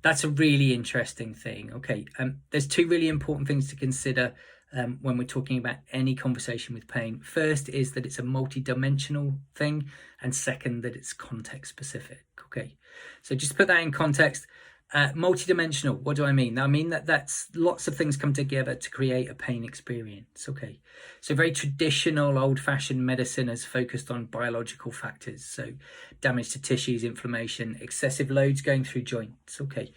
That's a really interesting thing. Okay, there's two really important things to consider when we're talking about any conversation with pain. First is that it's a multi-dimensional thing, and second, that it's context specific. Okay, so just to put that in context, multi-dimensional, what do I mean? I mean that's lots of things come together to create a pain experience. Okay, so very traditional old-fashioned medicine has focused on biological factors, so damage to tissues, inflammation, excessive loads going through joints. Okay,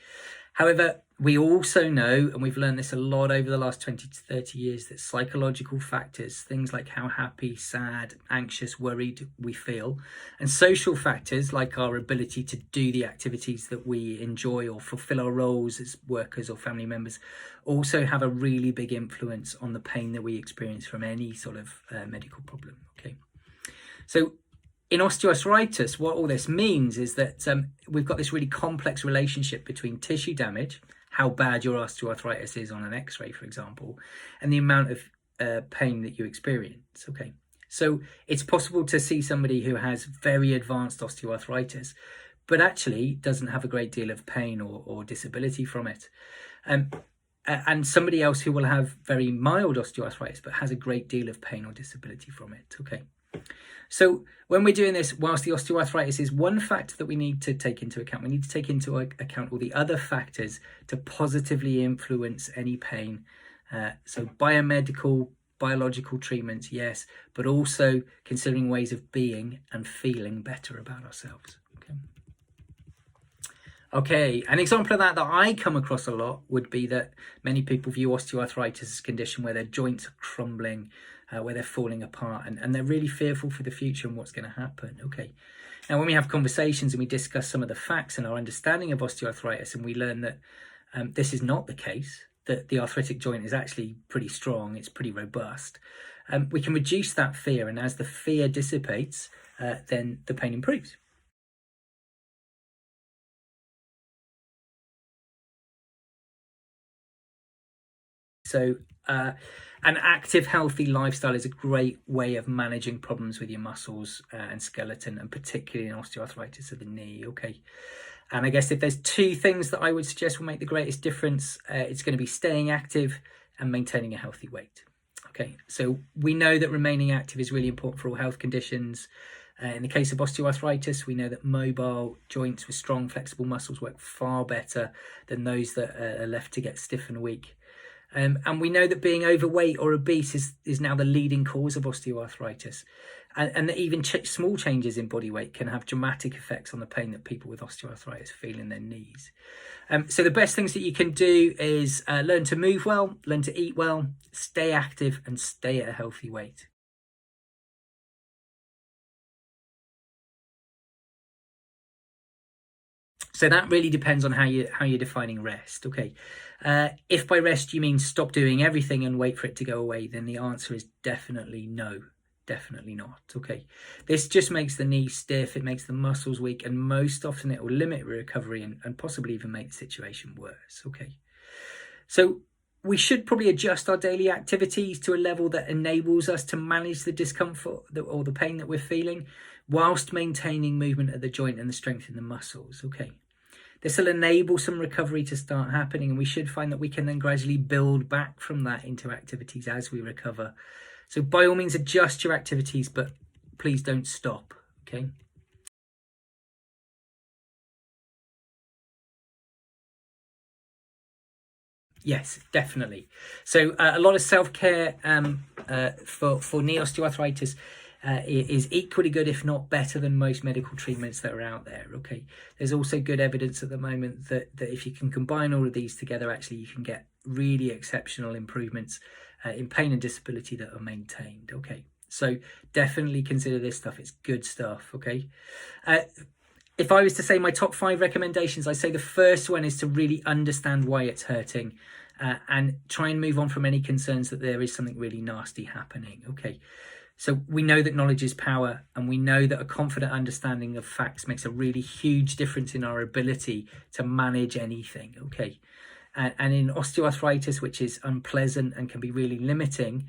however, we also know, and we've learned this a lot over the last 20 to 30 years, that psychological factors, things like how happy, sad, anxious, worried we feel, and social factors like our ability to do the activities that we enjoy or fulfill our roles as workers or family members, also have a really big influence on the pain that we experience from any sort of medical problem. Okay, so in osteoarthritis, what all this means is that we've got this really complex relationship between tissue damage, how bad your osteoarthritis is on an x-ray, for example, and the amount of pain that you experience. Okay, so it's possible to see somebody who has very advanced osteoarthritis, but actually doesn't have a great deal of pain or disability from it. And somebody else who will have very mild osteoarthritis, but has a great deal of pain or disability from it. Okay. So when we're doing this, whilst the osteoarthritis is one factor that we need to take into account, we need to take into account all the other factors to positively influence any pain. So biomedical, biological treatments, yes, but also considering ways of being and feeling better about ourselves. Okay, an example of that I come across a lot would be that many people view osteoarthritis as a condition where their joints are crumbling, where they're falling apart, and they're really fearful for the future and what's going to happen. Okay, now when we have conversations and we discuss some of the facts and our understanding of osteoarthritis, and we learn that this is not the case, that the arthritic joint is actually pretty strong, it's pretty robust, we can reduce that fear, and as the fear dissipates, then the pain improves. So an active, healthy lifestyle is a great way of managing problems with your muscles and skeleton, and particularly in osteoarthritis of the knee. Okay, and I guess if there's two things that I would suggest will make the greatest difference, it's going to be staying active and maintaining a healthy weight. Okay, so we know that remaining active is really important for all health conditions. In the case of osteoarthritis, we know that mobile joints with strong, flexible muscles work far better than those that are left to get stiff and weak. And we know that being overweight or obese is now the leading cause of osteoarthritis, and that even small changes in body weight can have dramatic effects on the pain that people with osteoarthritis feel in their knees. So the best things that you can do is learn to move well, learn to eat well, stay active, and stay at a healthy weight. So that really depends on how you're defining rest. Okay, if by rest you mean stop doing everything and wait for it to go away, then the answer is definitely no, definitely not. Okay, this just makes the knee stiff, it makes the muscles weak, and most often it will limit recovery and possibly even make the situation worse. Okay, so we should probably adjust our daily activities to a level that enables us to manage the discomfort or the pain that we're feeling, whilst maintaining movement at the joint and the strength in the muscles. Okay, this will enable some recovery to start happening, and we should find that we can then gradually build back from that into activities as we recover. So by all means, adjust your activities, but please don't stop. Okay. Yes, definitely. So a lot of self-care for knee osteoarthritis is equally good, if not better, than most medical treatments that are out there. Okay, there's also good evidence at the moment that if you can combine all of these together, actually you can get really exceptional improvements in pain and disability that are maintained. Okay, so definitely consider this stuff. It's good stuff. Okay, if I was to say my top 5 recommendations, I'd say the first one is to really understand why it's hurting and try and move on from any concerns that there is something really nasty happening. Okay, so we know that knowledge is power, and we know that a confident understanding of facts makes a really huge difference in our ability to manage anything. Okay, and in osteoarthritis, which is unpleasant and can be really limiting,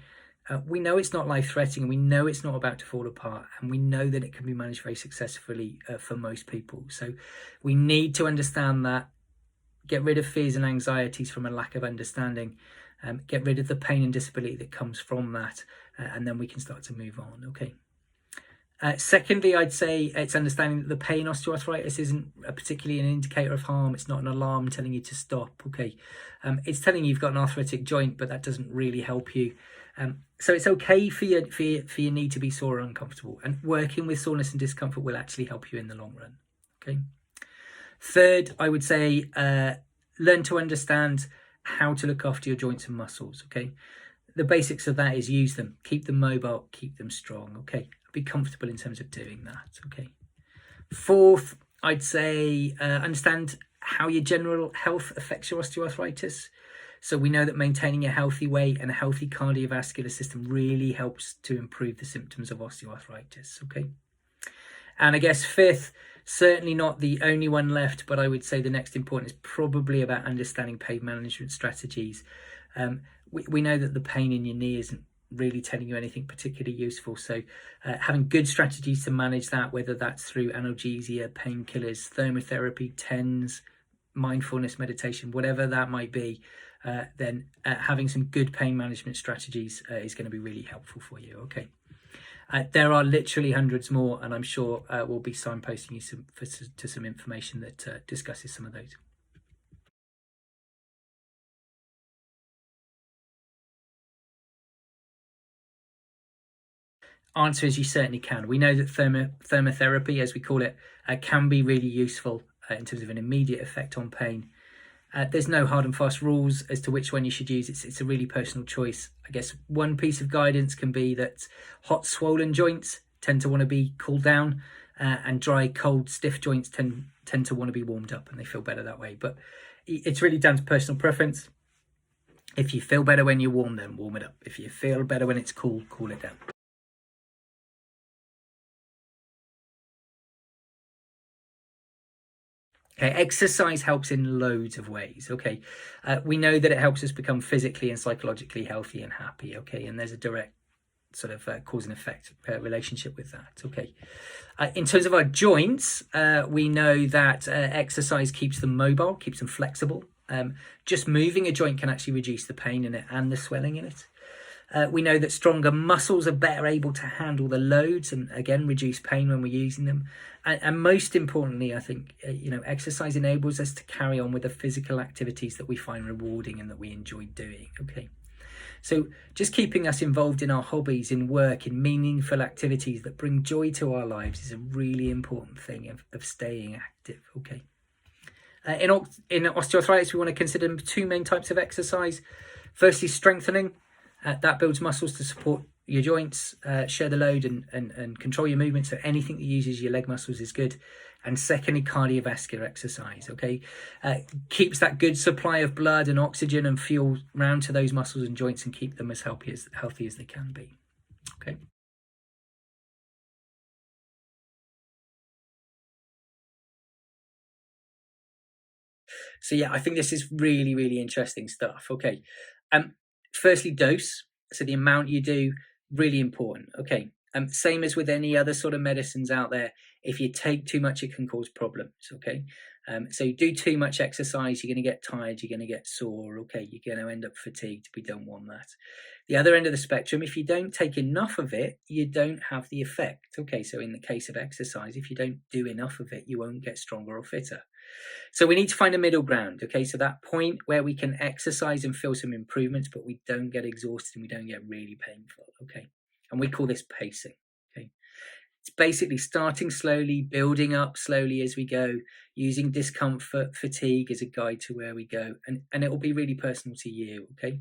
we know it's not life-threatening, and we know it's not about to fall apart, and we know that it can be managed very successfully for most people. So we need to understand that get rid of fears and anxieties from a lack of understanding, get rid of the pain and disability that comes from that, and then we can start to move on. Okay. Secondly, I'd say it's understanding that the pain osteoarthritis isn't particularly an indicator of harm. It's not an alarm telling you to stop. Okay, it's telling you you've got an arthritic joint, but that doesn't really help you. So it's okay for your knee to be sore or uncomfortable, and working with soreness and discomfort will actually help you in the long run. Okay. Third, I would say learn to understand how to look after your joints and muscles. Okay, the basics of that is use them, keep them mobile, keep them strong. Okay, be comfortable in terms of doing that. Okay. Fourth, I'd say understand how your general health affects your osteoarthritis. So we know that maintaining a healthy weight and a healthy cardiovascular system really helps to improve the symptoms of osteoarthritis. Okay. And I guess fifth, certainly not the only one left, but I would say the next important is probably about understanding pain management strategies. We know that the pain in your knee isn't really telling you anything particularly useful. So having good strategies to manage that, whether that's through analgesia, painkillers, thermotherapy, TENS, mindfulness, meditation, whatever that might be, then having some good pain management strategies is going to be really helpful for you. Okay. There are literally hundreds more, and I'm sure we'll be signposting you to some information that discusses some of those. Answer is you certainly can. We know that thermotherapy, as we call it, can be really useful in terms of an immediate effect on pain. There's no hard and fast rules as to which one you should use. It's a really personal choice. I guess one piece of guidance can be that hot, swollen joints tend to want to be cooled down, and dry, cold, stiff joints tend to want to be warmed up, and they feel better that way. But it's really down to personal preference. If you feel better when you're warm, then warm it up. If you feel better when it's cool, cool it down. Okay, exercise helps in loads of ways. Okay, we know that it helps us become physically and psychologically healthy and happy. Okay, and there's a direct sort of cause and effect relationship with that. Okay, in terms of our joints, we know that exercise keeps them mobile, keeps them flexible. Just moving a joint can actually reduce the pain in it and the swelling in it. We know that stronger muscles are better able to handle the loads and, again, reduce pain when we're using them. And most importantly, I think, exercise enables us to carry on with the physical activities that we find rewarding and that we enjoy doing. Okay. So just keeping us involved in our hobbies, in work, in meaningful activities that bring joy to our lives is a really important thing of staying active. Okay. In osteoarthritis, we want to consider two main types of exercise. Firstly, strengthening. That builds muscles to support your joints, share the load and control your movement. So anything that uses your leg muscles is good. And secondly, cardiovascular exercise, okay? Keeps that good supply of blood and oxygen and fuel round to those muscles and joints and keep them as healthy as they can be, okay? So yeah, I think this is really, really interesting stuff. Okay. Firstly, dose. So the amount you do, really important. Okay. Same as with any other sort of medicines out there. If you take too much, it can cause problems. Okay. So you do too much exercise, you're going to get tired, you're going to get sore. Okay. You're going to end up fatigued. We don't want that. The other end of the spectrum, if you don't take enough of it, you don't have the effect. Okay. So in the case of exercise, if you don't do enough of it, you won't get stronger or fitter. So we need to find a middle ground, okay? So that point where we can exercise and feel some improvements, but we don't get exhausted and we don't get really painful, okay? And we call this pacing, okay? It's basically starting slowly, building up slowly as we go, using discomfort, fatigue as a guide to where we go. And it will be really personal to you, okay?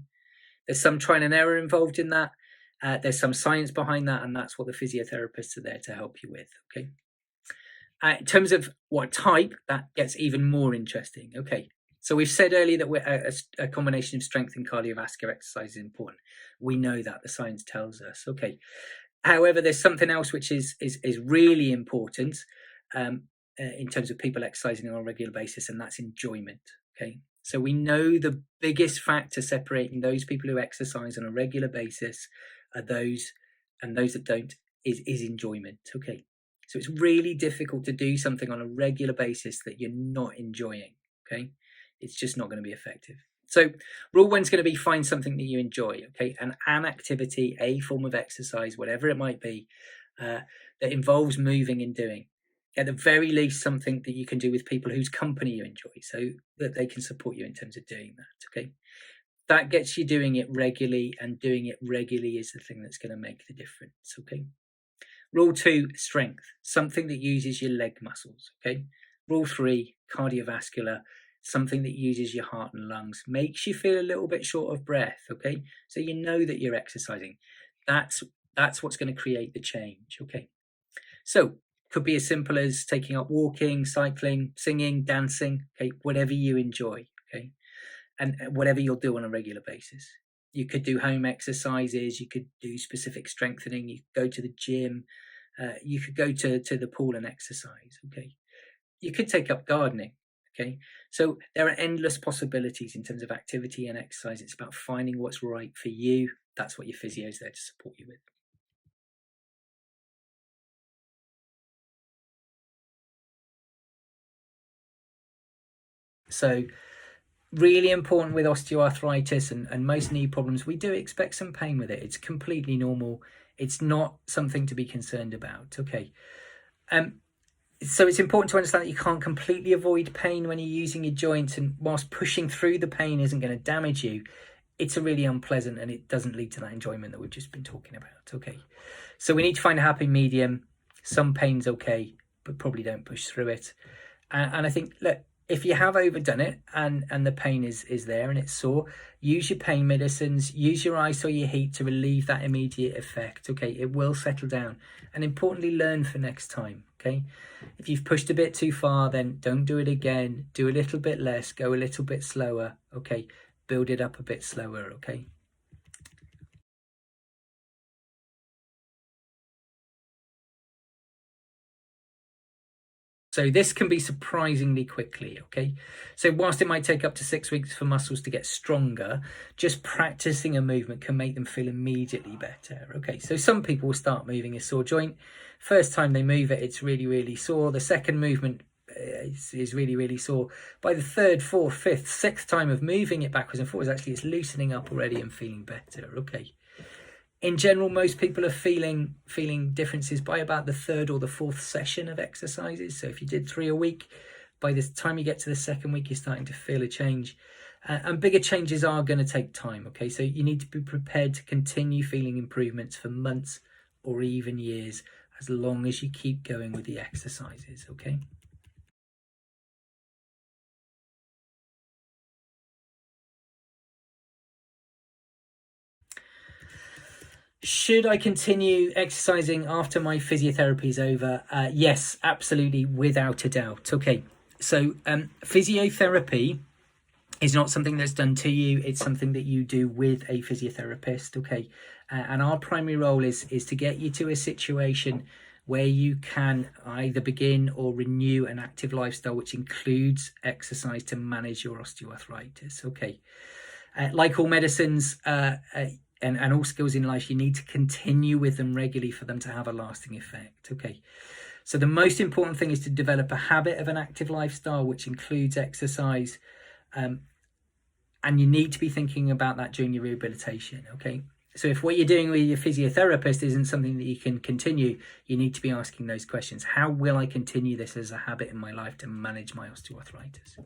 There's some trial and error involved in that. There's some science behind that, and that's what the physiotherapists are there to help you with, okay? In terms of what type, that gets even more interesting. Okay, so we've said earlier that a combination of strength and cardiovascular exercise is important. We know that, the science tells us. Okay, however, there's something else which is really important in terms of people exercising on a regular basis, and that's enjoyment. Okay, so we know the biggest factor separating those people who exercise on a regular basis are those and those that don't is enjoyment. Okay. So it's really difficult to do something on a regular basis that you're not enjoying, okay? It's just not going to be effective. So rule one's going to be find something that you enjoy, okay? And an activity, a form of exercise, whatever it might be, that involves moving and doing. At the very least, something that you can do with people whose company you enjoy, so that they can support you in terms of doing that, okay? That gets you doing it regularly, and doing it regularly is the thing that's going to make the difference, okay? Rule 2, strength, something that uses your leg muscles, okay? Rule 3, cardiovascular, something that uses your heart and lungs, makes you feel a little bit short of breath, okay? So you know that you're exercising. That's what's going to create the change, okay? So could be as simple as taking up walking, cycling, singing, dancing, okay? Whatever you enjoy, okay? And whatever you'll do on a regular basis. You could do home exercises, you could do specific strengthening, you could go to the gym, you could go to the pool and exercise, okay? You could take up gardening, okay? So there are endless possibilities in terms of activity and exercise. It's about finding what's right for you. That's what your physio is there to support you with. So really important with osteoarthritis and most knee problems, we do expect some pain with it. It's completely normal. It's not something to be concerned about, okay? So it's important to understand that you can't completely avoid pain when you're using your joints, and whilst pushing through the pain isn't going to damage you, it's a really unpleasant and it doesn't lead to that enjoyment that we've just been talking about, okay? So we need to find a happy medium. Some pain's okay, but probably don't push through it. And I think, look, if you have overdone it and the pain is there and it's sore, use your pain medicines, use your ice or your heat to relieve that immediate effect, okay? It will settle down. And importantly, learn for next time, okay? If you've pushed a bit too far, then don't do it again. Do a little bit less, go a little bit slower, okay? Build it up a bit slower, okay? So this can be surprisingly quickly, okay? So whilst it might take up to 6 weeks for muscles to get stronger, just practicing a movement can make them feel immediately better, okay? So some people will start moving a sore joint. First time they move it, it's really, really sore. The second movement is really, really sore. By the third, fourth, fifth, sixth time of moving it backwards and forwards, actually it's loosening up already and feeling better, okay? In general, most people are feeling differences by about the third or the fourth session of exercises. So if you did 3 a week, by the time you get to the second week, you're starting to feel a change. And bigger changes are going to take time, okay? So you need to be prepared to continue feeling improvements for months or even years, as long as you keep going with the exercises, okay? Should I continue exercising after my physiotherapy is over? Yes, absolutely, without a doubt. Okay, so physiotherapy is not something that's done to you. It's something that you do with a physiotherapist. Okay, and our primary role is to get you to a situation where you can either begin or renew an active lifestyle, which includes exercise to manage your osteoarthritis. Okay, like all medicines, and all skills in life, you need to continue with them regularly for them to have a lasting effect, okay? So the most important thing is to develop a habit of an active lifestyle, which includes exercise, and you need to be thinking about that during your rehabilitation, okay? So if what you're doing with your physiotherapist isn't something that you can continue, you need to be asking those questions. How will I continue this as a habit in my life to manage my osteoarthritis?